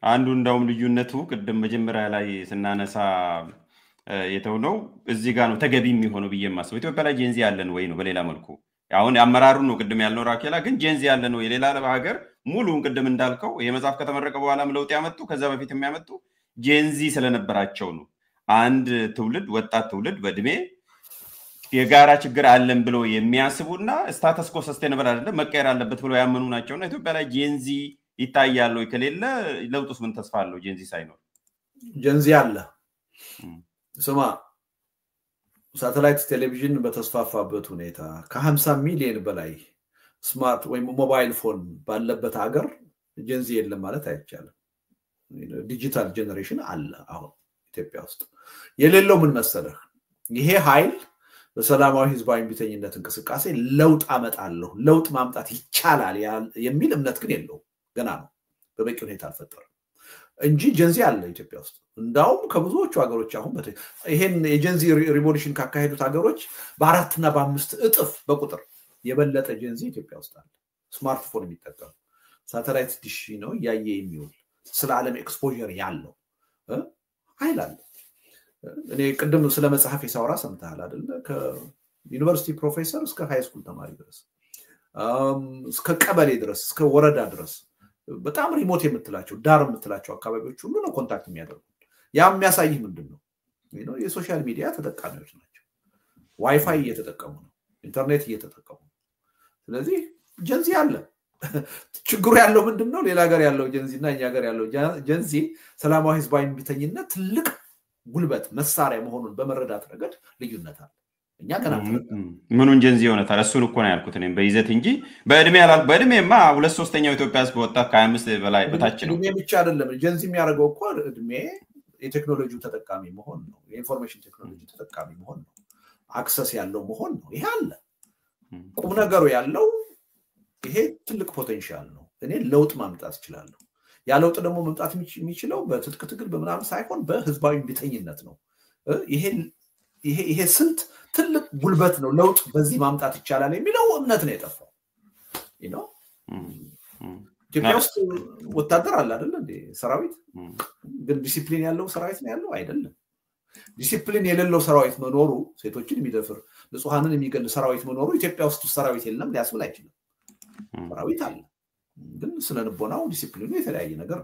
አንዱ እንደውም ልዩነቱ ቅድም መጀመሪያ ላይ ስናነሳ የተውነው እዚህ ጋር ነው ተገቢ የሚሆነው ብዬ ማስበው ኢትዮጵያ ላይ ጄንዚ ያለን ወይ ነው በሌላ መልኩ አሁን አመራሩ ነው ቅድም ያልነው ራኬላ ግን ጄንዚ ያለን ወይ ሌላ ሀገር ሙሉን ቅድም እንዳልከው የመጽሐፍ ከተመረቀ በኋላም ለውጥ ያመጡ ከዛ በፊት የሚያመጡ ጄንዚ ስለነበራቸው ነው አንድ ትውልድ ወጣት ትውልድ በእድሜ የጋራ ችግር አለን ብለው የሚያስቡና ስታተስ ኮ ሰስቴነብል አይደለም መቀየር አለበት ብለው ያመኑ ናቸውና ኢትዮጵያ ላይ ጄንዚ ይታያል ወይ ከሌለ ለውጥስ ምን ተስፋ አለው ጄንዚ ሳይኖር ጄንዚ አለ ስማ ሳተላይት ቴሌቪዥን በተስፋፋበት ሁኔታ ከ50 ሚሊዮን በላይ ስማርት ወይ ሞባይል ፎን ባለበት ሀገር ጄንዚ የለም ማለት አይቻልም ዲጂታል ጄነሬሽን አለ አሁን ኢትዮጵያ ውስጥ የሌለው ምን መሰለህ ይሄ ኃይል በሰላማዊ ህዝባዊ ቢተኝነት እንቅስቃሴ ለውጥ አመጣለሁ ለውጥ ማምጣት ይቻላል የሚል እምነት ግን የለው ገና ነው በበቂ ሁኔታ አልፈጠረም እንጂ ጄንዚ አለ ኢትዮጵያ ውስጥ እንዳውም ከብዙዎቹ ሀገሮች አሁን ይሄን የጄንዚ ሪቮሉሽን ካካሄዱት ሀገሮች በ4 እና በ5 እጥፍ በቁጥር የበለጠ ጄንዚ ኢትዮጵያ ውስጥ አለ ስማርትፎን የሚጠቀም ሳተላይት ዲሽ ነው ያየ የሚውል ስለ ዓለም ኤክስፖዠር ያለው ኃይል አለ እኔ ቅድም ስለ መጽሐፍ የሳውራ ሰምተሃል አይደል ከዩኒቨርሲቲ ፕሮፌሰር እስከ ሃይ ስኩል ተማሪ ድረስ እስከ ቀበሌ ድረስ እስከ ወረዳ ድረስ በጣም ሪሞት የምትላቸው ዳር የምትላቸው አካባቢዎች ሁሉ ነው ኮንታክት የሚያደርጉ ያ የሚያሳይህ ምንድነው የሶሻል ሚዲያ ተጠቃሚዎች ናቸው ዋይፋይ እየተጠቀሙ ነው ኢንተርኔት እየተጠቀሙ ነው ስለዚህ ጄንዚ አለ ችግሩ ያለው ምንድነው ሌላ ሀገር ያለው ጄንዚና እኛ ሀገር ያለው ጄንዚ ሰላማዊ ህዝባዊ ቢተኝነት ትልቅ ጉልበት መሳሪያ መሆኑን በመረዳት ረገድ ልዩነት አለ እኛ ገና ምኑን ጄንዚ ሆነታል እሱን እኮ ነው ያልኩት እኔም በይዘት እንጂ በእድሜማ 2/3ኛው ኢትዮጵያ ህዝብ ወጣ ከ25 በላይ በታች ነው እድሜ ብቻ አይደለም ጄንዚ የሚያደርገው እኮ እድሜ የቴክኖሎጂው ተጠቃሚ መሆን ነው የኢንፎርሜሽን ቴክኖሎጂ ተጠቃሚ መሆን ነው አክሰስ ያለው መሆን ነው ይሄ አለ ቁም ነገሩ ያለው ይሄ ትልቅ ፖቴንሻል ነው እኔ ለውጥ ማምጣት እችላለሁ ያ ለውጥ ደግሞ መምጣት የሚችለው በትጥቅ ትግል በመናም ሳይሆን በህዝባዊ ቢተኝነት ነው ይሄ ስንት ትልቅ ጉልበት ነው ለውጥ በዚህ ማምጣት ይቻላል የሚለው እምነት ነው የጠፋው ኢትዮጵያ ውስጥ ወታደር አለ አይደል እንዴ ሰራዊት ግን ዲሲፕሊን ያለው ሰራዊት ነው ያለው አይደለም ዲሲፕሊን የሌለው ሰራዊት መኖሩ ሴቶችን የሚደፍር ንጹሃንን የሚገል ሰራዊት መኖሩ ኢትዮጵያ ውስጥ ሰራዊት የለም ሊያስብል አይችልም ሰራዊት አለ ግን ስለንቦናው ዲሲፕሊኑ የተለያየ ነገር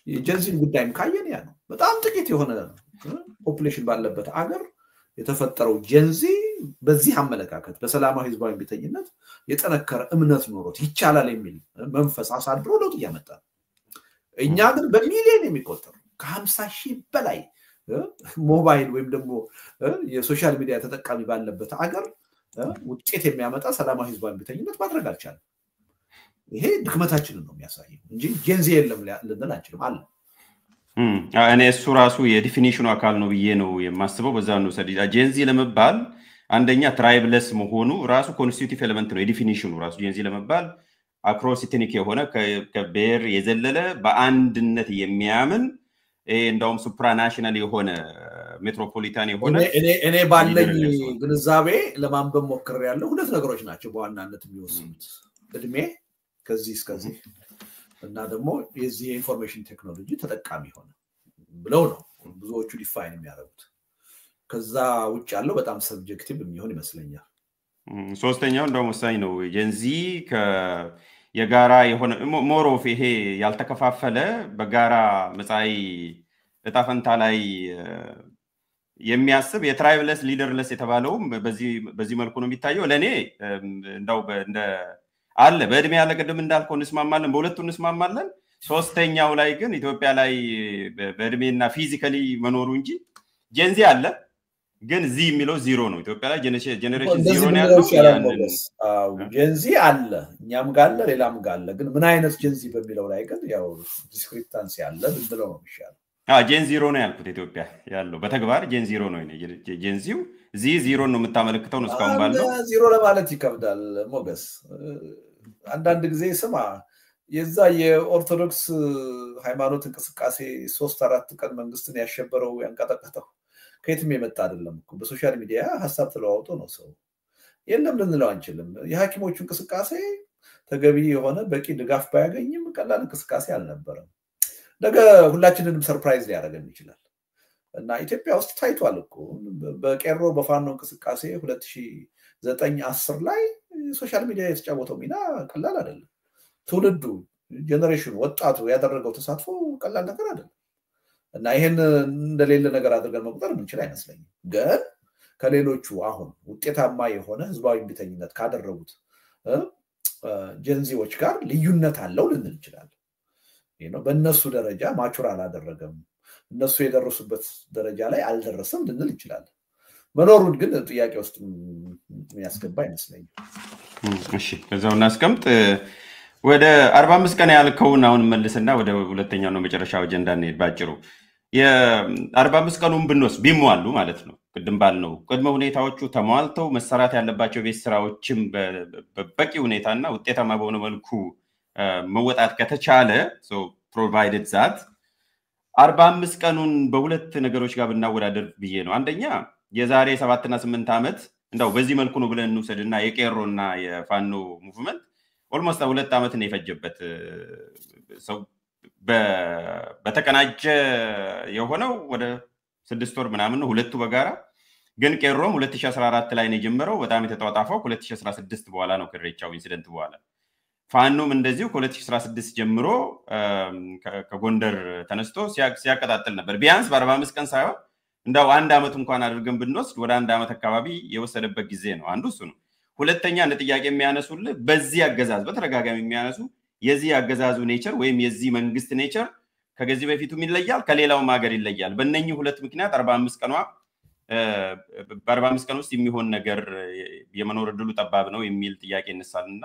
የጄንዚን ጉዳይም ካየን ያ ነው በጣም ጥቂት የሆነ ፖፑሌሽን ባለበት አገር የተፈጠረው ጄንዚ በዚህ አመለካከት በሰላማዊ ህዝባዊ ቢተኝነት የጠነከረ እምነት ኖሮት ይቻላል የሚል መንፈስ አሳድሮ ለውጥ ያመጣ እኛ ግን በሚሊዮን የሚቆጠር ከ50,000 በላይ ሞባይል ወይም ደግሞ የሶሻል ሚዲያ ተጠቃሚ ባለበት አገር ውጤት የሚያመጣ ሰላማዊ ህዝባዊ ቢተኝነት ማድረግ አልቻለም ይሄ ድክመታችንን ነው የሚያሳየው እንጂ ጄንዚ የለም ልንል አንችልም አለ እኔ እሱ ራሱ የዲፊኒሽኑ አካል ነው ብዬ ነው የማስበው በዛው ነው ሰዲዳ ጄንዚ ለመባል አንደኛ ትራይብለስ መሆኑ ራሱ ኮንስቲቲዩቲቭ ኤሌመንት ነው የዲፊኒሽኑ ራሱ ጄንዚ ለመባል አክሮስ ኢትኒክ የሆነ ከብሔር የዘለለ በአንድነት የሚያምን እንደውም ሱፕራናሽናል የሆነ ሜትሮፖሊታን የሆነ እኔ ባለኝ ግንዛቤ ለማንበብ ሞክሬያለሁ ሁለት ነገሮች ናቸው በዋናነት የሚወስኑት እድሜ ከዚህ እስከዚህ እና ደግሞ የዚህ ኢንፎርሜሽን ቴክኖሎጂ ተጠቃሚ ሆነ ብለው ነው ብዙዎቹ ዲፋይን የሚያደርጉት ከዛ ውጭ ያለው በጣም ሰብጀክቲቭ የሚሆን ይመስለኛል ሶስተኛው እንደውም ወሳኝ ነው ጄንዚ የጋራ የሆነ ሞሮፍ ይሄ ያልተከፋፈለ በጋራ መጻይ እጣፈንታ ላይ የሚያስብ የትራይብለስ ሊደርለስ የተባለው በዚህ መልኩ ነው የሚታየው ለኔ እንደው እንደ አለ በእድሜ ያለ ቅድም እንዳልከው እንስማማለን በሁለቱ እንስማማለን ሶስተኛው ላይ ግን ኢትዮጵያ ላይ በእድሜና ፊዚካሊ መኖሩ እንጂ ጄንዚ አለ ግን ዚ የሚለው ዜሮ ነው ኢትዮጵያ ላይ ጀነሬሽን ዜሮ ነው ያለው ጄንዚ አለ እኛም ጋር አለ ሌላም ጋር አለ ግን ምን አይነት ጄንዚ በሚለው ላይ ግን ያው ዲስክሪፕታንስ ያለ ብለው ነው የሚሻለው ጄን ዜሮ ነው ያልኩት ኢትዮጵያ ያለው በተግባር ጄን ዜሮ ነው ጄንዚው ዜሮ ነው የምታመለክተው ነው እስካሁን ባለው ዜሮ ለማለት ይከብዳል ሞገስ አንዳንድ ጊዜ ስማ የዛ የኦርቶዶክስ ሃይማኖት እንቅስቃሴ 3-4 ቀን መንግስትን ያሸበረው ያንቀጠቀጠው ከየትም የመጣ አይደለም እኮ በሶሻል ሚዲያ ሐሳብ ተለዋውጦ ነው ሰው የለም ልንለው አንችልም የሐኪሞቹ እንቅስቃሴ ተገቢ የሆነ በቂ ድጋፍ ባያገኝም ቀላል እንቅስቃሴ አልነበረም ነገ ሁላችንንም ሰርፕራይዝ ሊያደርገን ይችላል እና ኢትዮጵያ ውስጥ ታይቷል እኮ በቄሮ በፋኖ እንቅስቃሴ 2009-10 ላይ ሶሻል ሚዲያ የተጫወተው ሚና ቀላል አይደለም ትውልዱ ጄነሬሽኑ ወጣቱ ያደረገው ተሳትፎ ቀላል ነገር አይደለም እና ይሄን እንደሌለ ነገር አድርገን መቁጠር ምንችል አይመስለኝም ግን ከሌሎቹ አሁን ውጤታማ የሆነ ህዝባዊ ቢተኝነት ካደረጉት ጀንዚዎች ጋር ልዩነት አለው ልንል እንችላለን በእነሱ ደረጃ ማቹር አላደረገም እነሱ የደረሱበት ደረጃ ላይ አልደረሰም ልንል እንችላለን መኖሩን ግን ጥያቄ ውስጥ የሚያስገባ አይመስለኝም እሺ ከዛው እናስቀምጥ ወደ 45 ቀን ያልከውን አሁን መልስና ወደ ሁለተኛው ነው መጨረሻው አጀንዳ እንሄድ ባጭሩ የ45 ቀኑን ብንወስ ቢሟሉ ማለት ነው ቅድም ባልነው ቅድመ ሁኔታዎቹ ተሟልተው መሰራት ያለባቸው ቤት ስራዎችም በበቂ ሁኔታና ውጤታማ በሆነ መልኩ መወጣት ከተቻለ so provided that 45 ቀኑን በሁለት ነገሮች ጋር ብናወዳደር ብዬ ነው አንደኛ የዛሬ 7 እና 8 ዓመት እንደው በዚህ መልኩ ነው ብለን እንውሰድና የቄሮና የፋኖ ሙቭመንት ኦልሞስት 2 ዓመት ነው የፈጀበት ሰው በተቀናጀ የሆነው ወደ 6 ወር ምናምን ነው ሁለቱ በጋራ ግን ቄሮም 2014 ላይ ነው የጀመረው በጣም የተጣጣፈው 2016 በኋላ ነው ከሬቻው ኢንሲደንት በኋላ ፋኖም እንደዚሁ ከ2016 ጀምሮ ከጎንደር ተነስቶ ሲያቀጣጥል ነበር ቢያንስ በ45 ቀን ሳይሆን እንደው አንድ ዓመት እንኳን አድርገን ብንወስድ ወደ አንድ ዓመት አካባቢ የወሰደበት ጊዜ ነው አንዱ እሱ ነው ሁለተኛ እንደ ጥያቄ የሚያነሱልህ በዚህ አገዛዝ በተረጋጋሚ የሚያነሱ የዚህ አገዛዙ ኔቸር ወይም የዚህ መንግስት ኔቸር ከገዚህ በፊቱም ይለያል ከሌላውም ሀገር ይለያል በእነኚህ ሁለት ምክንያት 45 ቀኗ በ45 ቀን ውስጥ የሚሆን ነገር የመኖር ዕድሉ ጠባብ ነው የሚል ጥያቄ እንሳልና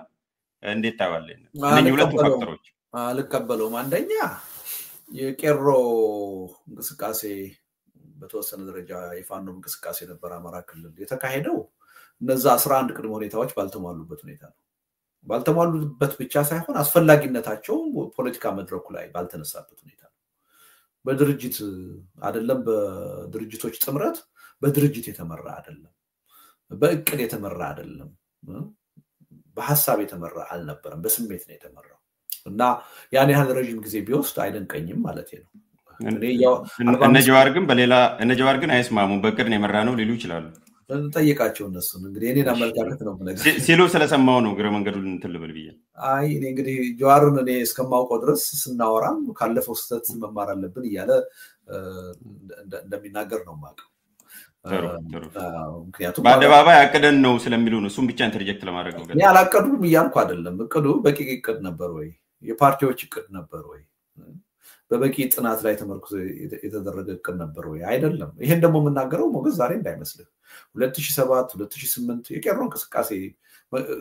እንዴት ታዋለህ እነኚህ ሁለት ፋክተሮች አልቀበለውም አንደኛ የቄሮ እንቅስቃሴ በተወሰነ ደረጃ የፋኖ እንቅስቃሴ ነበር አማራ ክልል የተካሄደው እነዛ 11 ቅድመ ሁኔታዎች ባልተሟሉበት ሁኔታ ነው ባልተሟሉበት ብቻ ሳይሆን አስፈላጊነታቸው ፖለቲካ መድረኩ ላይ ባልተነሳበት ሁኔታ ነው በድርጅት አይደለም በድርጅቶች ጥምረት በድርጅት የተመራ አይደለም በእቅድ የተመራ አይደለም በሐሳብ የተመራ አልነበረም በስሜት ነው የተመራው እና ያን ያህል ረጅም ጊዜ ቢወስድ አይደንቀኝም ማለት ነው እነጀዋር ግን በሌላ እነጀዋር ግን አይስማሙም በእቅድ ነው የመራ ነው ሊሉ ይችላሉ ጠይቃቸው እነሱ እንግዲህ እኔና መልካከት ነው ነገር ሲሉ ስለሰማው ነው ግረ መንገዱን እንትልበል ብዬ አይ እኔ እንግዲህ ጀዋርን እኔ እስከማውቀው ድረስ ስናወራም ካለፈው ስተት መማር አለብን ይያለ እንደሚናገር ነው ማቀው ምክንያቱም በአደባባይ አቀደን ነው ስለሚሉ ነው እሱም ብቻ ኢንተርጀክት ለማድረግ ነው እኔ አላቀዱም ይያልኩ አይደለም እቅዱ በቂ እቅድ ነበር ወይ የፓርቲዎች እቅድ ነበር ወይ በበቂ ጥናት ላይ ተመርኩዞ የተደረገ እቅድ ነበር ወይ አይደለም ይሄን ደግሞ የምናገረው ሞገስ ዛሬ እንዳይመስልህ 2007 2008 የቄሮ እንቅስቃሴ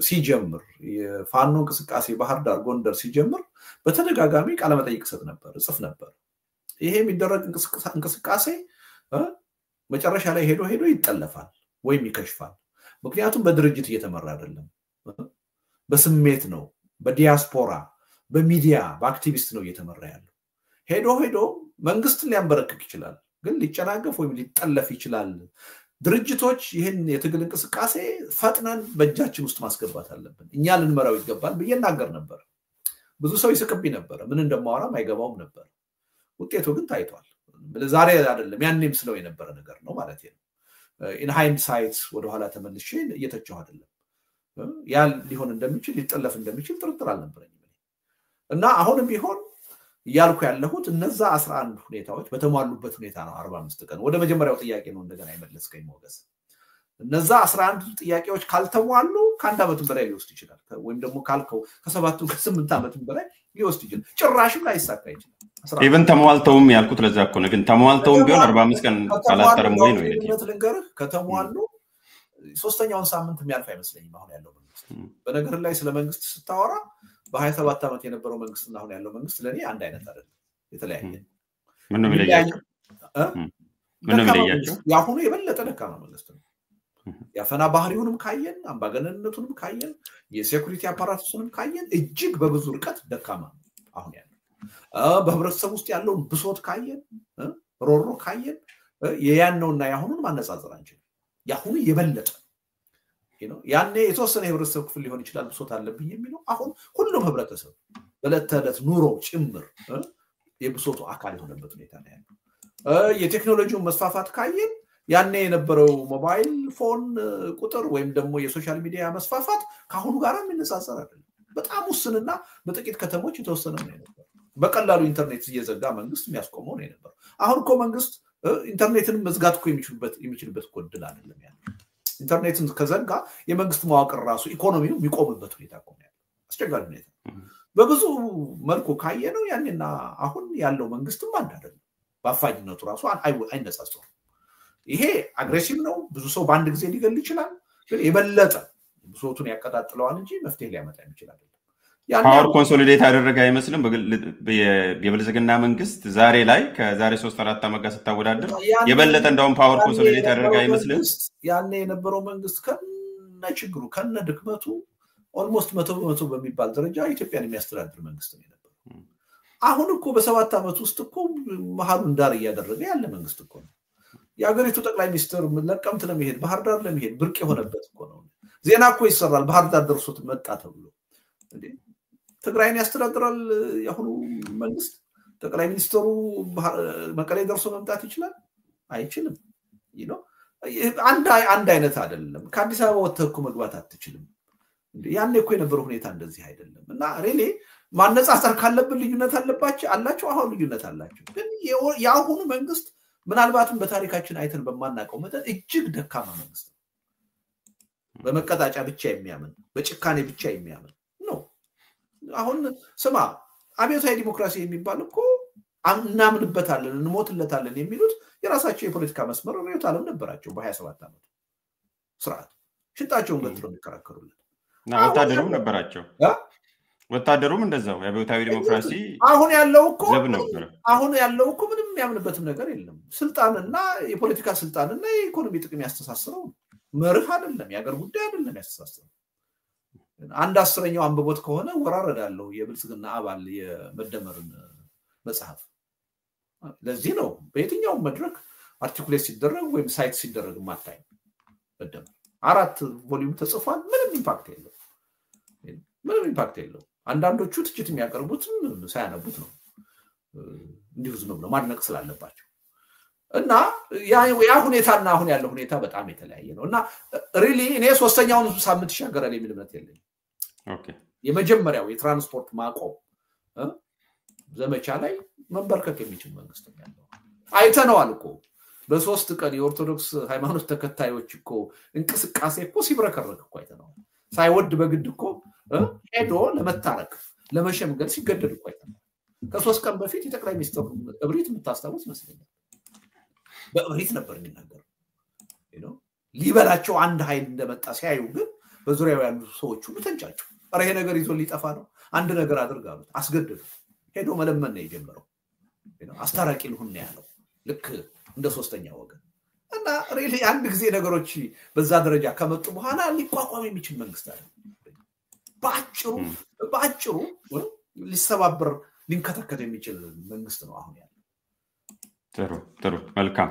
ሲጀምር የፋኖ እንቅስቃሴ ባህር ዳር ጎንደር ሲጀምር በተደጋጋሚ ቃለ መጠይቅ ሰጥ ነበር ጽፍ ነበር ይሄ የሚደረግ እንቅስቃሴ መጨረሻ ላይ ሄዶ ይጠለፋል ወይም ይከሽፋል ምክንያቱም በድርጅት እየተመራ አይደለም በስሜት ነው በዲያስፖራ በሚዲያ በአክቲቪስት ነው እየተመራ ያለው ሄዶ መንግስትን ሊያንበረክክ ይችላል ግን ሊጨናገፍ ወይም ሊጠለፍ ይችላል ድርጅቶች ይሄን የትግል እንቅስቃሴ ፈጥነን በእጃችን ውስጥ ማስገባት አለብን እኛ ልንመራው ይገባል በየናገር ነበር ብዙ ሰው ይስቅብኝ ነበር ምን እንደማወራም አይገባውም ነበር ውጤቱ ግን ታይቷል ዛሬ አይደለም ያንንም ስለው የነበረ ነገር ነው ማለት ነው in hindsight ወደ ኋላ ተመልሼ እየተቻው አይደለም ያ ሊሆን እንደሚችል ሊጠለፍ እንደሚችል ጥርጥር አልነበረኝም እና አሁንም ቢሆን ያልኩ ያለሁት እነዛ 11 ሁኔታዎች በተሟሉበት ሁኔታ ነው 45 ቀን ወደ መጀመሪያው ጥያቄ ነው እንደገና ይመለስከኝ ሞገስ እነዛ 11 ጥያቄዎች ካልተሟሉ ከአንድ ዓመት በላይ ሊወስድ ይችላል ወይም ደግሞ ካልከው ከ7 ከ8 ዓመት በላይ ሊወስድ ይችላል ጭራሽም ላይሳካ ይችላል ኢቭን ተሟልተውም ያልኩት ለዛ እኮ ነው ግን ተሟልተውም ቢሆን 45 ቀን ካላጠረም ወይ ነው ይለኝ ከተሟሉ ሶስተኛውን ሳምንት የሚያልፍ አይመስለኝም አሁን ያለው መንግስት በነገር ላይ ስለ መንግስት ስታወራ በ27 ዓመት የነበረው መንግስትና አሁን ያለው መንግስት ለኔ አንድ አይነት አይደለም የተለያየ ምን ነው የሚለያየው ያሁኑ የበለጠ ደካማ መንግስት ነው ያፈና ባህሪውንም ካየን አምባገነንነቱንም ካየን የሴኩሪቲ አፓራቱስንም ካየን እጅግ በብዙ ርቀት ደካማ አሁን ያለው በህብረተሰብ ውስጥ ያለውን ብሶት ካየን ሮሮ ካየን ያነውና ያሁኑን ማነጻጸር አንችልም ያሁኑ የበለጠ ያኔ የተወሰነ ህብረተሰብ ክፍል ሊሆን ይችላል ብሶት አለብኝ የሚለው አሁን ሁሉም ህብረተሰብ በለተለት ኑሮ ጭምር የብሶቱ አካል የሆነበት ሁኔታ ነው ያለው። የቴክኖሎጂውን መስፋፋት ካየን ያኔ የነበረው ሞባይል ፎን ቁጥር ወይም ደግሞ የሶሻል ሚዲያ መስፋፋት ካሁኑ ጋር የሚነጻጸር አይደለም። በጣም ውስንና በጥቂት ከተሞች የተወሰነ ነው የነበረው። በቀላሉ ኢንተርኔት እየዘጋ መንግስት የሚያስቆመው ነው የነበረው። አሁን እኮ መንግስት ኢንተርኔትን መዝጋት እኮ የሚችልበት እኮ እድል አይደለም ያለው። ኢንተርኔትን ከዘጋ የመንግስት መዋቅር ራሱ ኢኮኖሚው የሚቆምበት ሁኔታ እኮ ነው ያለው። አስቸጋሪ ሁኔታ በብዙ መልኩ ካየነው ያኔና አሁን ያለው መንግስትም አንድ አይደለም። በአፋኝነቱ ራሱ አይነጻጸርም። ይሄ አግሬሲቭ ነው። ብዙ ሰው በአንድ ጊዜ ሊገል ይችላል፣ ግን የበለጠ ብሶቱን ያቀጣጥለዋል እንጂ መፍትሄ ሊያመጣ ይችላል። ፓወር ኮንሶሊዴት ያደረገ አይመስልም። የብልጽግና መንግስት ዛሬ ላይ ከዛሬ 3-4 ዓመት ጋር ስታወዳደር የበለጠ እንደውም ፓወር ኮንሶሊዴት ያደረገ አይመስልም። ያኔ የነበረው መንግስት ከነ ችግሩ ከነ ድክመቱ ኦልሞስት 100% በሚባል ደረጃ ኢትዮጵያን የሚያስተዳድር መንግስት ነው የነበረው። አሁን እኮ በ7 ዓመት ውስጥ እኮ መሃሉን ዳር እያደረገ ያለ መንግስት እኮ ነው። የሀገሪቱ ጠቅላይ ሚኒስትር ለቀምት ለመሄድ ባህር ዳር ለመሄድ ብርቅ የሆነበት እኮ ነው። ዜና እኮ ይሰራል ባህር ዳር ደርሶት መጣ ተብሎ። ትግራይን ያስተዳድራል ያሁኑ መንግስት። ጠቅላይ ሚኒስትሩ መቀሌ ደርሶ መምጣት ይችላል? አይችልም። አንድ አይነት አይደለም። ከአዲስ አበባ ወጥተህ እኮ መግባት አትችልም። ያኔ እኮ የነበረው ሁኔታ እንደዚህ አይደለም። እና ሪሊ ማነጻጸር ካለብን ልዩነት አላቸው። አሁን ልዩነት አላቸው። ግን የአሁኑ መንግስት ምናልባትም በታሪካችን አይተን በማናውቀው መጠን እጅግ ደካማ መንግስት ነው። በመቀጣጫ ብቻ የሚያምን በጭካኔ ብቻ የሚያምን ነው። አሁን ስማ አብዮታዊ ዲሞክራሲ የሚባል እኮ እናምንበታለን እንሞትለታለን የሚሉት የራሳቸው የፖለቲካ መስመር ርዕዮተ ዓለም ነበራቸው። በ27 ዓመት ስርዓት ሽጣቸውን ገትረው የሚከራከሩለት ወታደሩም ነበራቸው። ወታደሩም እንደዛው የአብዮታዊ ዲሞክራሲ አሁን ያለው እኮ ምንም የሚያምንበትም ነገር የለም። ስልጣንና የፖለቲካ ስልጣንና የኢኮኖሚ ጥቅም ያስተሳስረው መርህ አይደለም፣ የሀገር ጉዳይ አይደለም ያስተሳስረው። 1/10 አንብቦት ከሆነ ወራረዳለው የብልጽግና አባል የመደመርን መጽሐፍ። ለዚህ ነው በየትኛው መድረክ አርቲኩሌት ሲደረግ ወይም ሳይት ሲደረግ ማታይ መደመር 4 ቮሊዩም ተጽፏል። ምንም ኢምፓክት የለው። አንዳንዶቹ ትችት የሚያቀርቡትም ሳያነቡት ነው፣ እንዲሁ ዝም ብለው ማድነቅ ስላለባቸው። እና ያ ሁኔታና አሁን ያለው ሁኔታ በጣም የተለያየ ነው። እና ሪሊ እኔ 3ኛውን ሳምንት ይሻገራል የሚል እምነት የለኝም። የመጀመሪያው የትራንስፖርት ማቆም ዘመቻ ላይ መንበርከክ የሚችል መንግስት ነው ያለው። አይተነዋል እኮ በ3 ቀን የኦርቶዶክስ ሃይማኖት ተከታዮች እኮ እንቅስቃሴ እኮ ሲብረከረክ እኮ አይተነዋል። ሳይወድ በግድ እኮ ሄዶ ለመታረቅ ለመሸምገል ሲገደድ እኮ አይተነዋል። ከ3 ቀን በፊት የጠቅላይ ሚኒስትሩ እብሪት የምታስታውስ ይመስለኛል። በእብሪት ነበር የሚናገረው። ሊበላቸው አንድ ኃይል እንደመጣ ሲያዩ ግን በዙሪያው ያሉ ሰዎች ሁሉ ተንጫጩ። ኧረ ይሄ ነገር ይዞ ሊጠፋ ነው፣ አንድ ነገር አድርጋሉት፣ አስገደዱ። ሄዶ መለመን ነው የጀመረው። አስታራቂ ልሁን ነው ያለው፣ ልክ እንደ 3ኛ ወገን። እና ሪሊ አንድ ጊዜ ነገሮች በዛ ደረጃ ከመጡ በኋላ ሊቋቋም የሚችል መንግስት አለ። በአጭሩ ሊሰባበር ሊንከተከት የሚችል መንግስት ነው አሁን ያለው። ጥሩ መልካም